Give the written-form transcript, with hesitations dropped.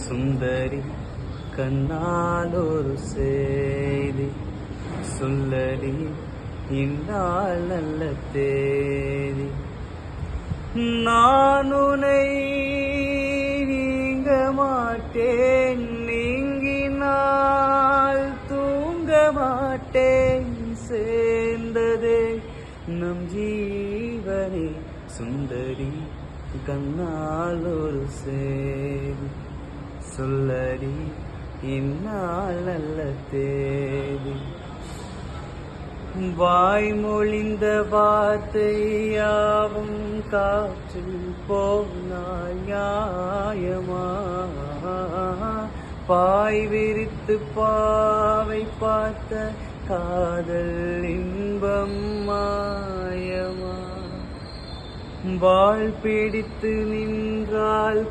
சுந்தரி கண்ணால் ஒரு செய்தி சொல்லடி இந்நாள் நல்ல தேதி. நான் உன்னை நீங்க மாட்டேன், நீங்கினால் தூங்க மாட்டேன், சேர்ந்ததே நம் ஜீவனே. சுந்தரி கண்ணால் ஒரு செய்தி சொல்லடி இந்நாள் நல்ல தேதி. வாய்மொழிந்த வார்த்தையாவும் காற்றில் போனால் நியாயமா? பாய் விரித்து பாவை பார்த்த காதல் இன்பம் மாயமா? வாழ் பிடித்து நின்றால்